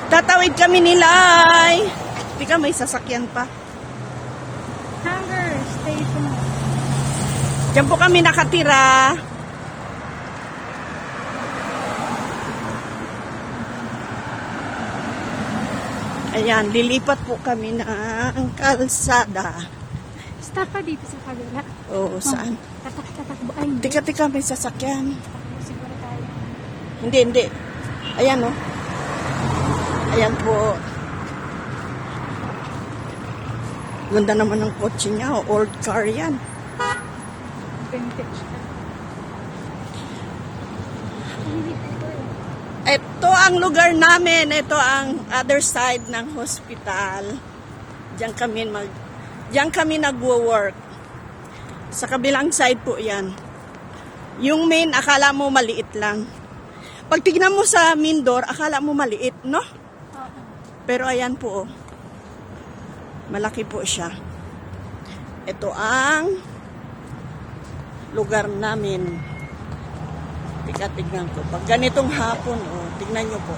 Tatawid kami nilay. Tika, may sasakyan pa. Hunger station. Diyan po kami nakatira. Ayan, lilipat po kami ng kalsada. Stop ka dito sa kabila. Oo, saan? Tatakbo. Ay, hindi. Tika, may sasakyan. Siguro tayo. Hindi. Ayan, oh. Ayan po. Ganda naman ng kotse niya. Old car yan. Vintage ka. Ito ang lugar namin. Ito ang other side ng hospital. Diyan kami nagwo-work. Sa kabilang side po yan. Yung main, akala mo maliit lang. Pag tignan mo sa main door, akala mo maliit, no? Oo. Pero ayan po, oh. Malaki po siya. Ito ang lugar namin. Tignan ko. Pag ganitong hapon, oh, tignan nyo po.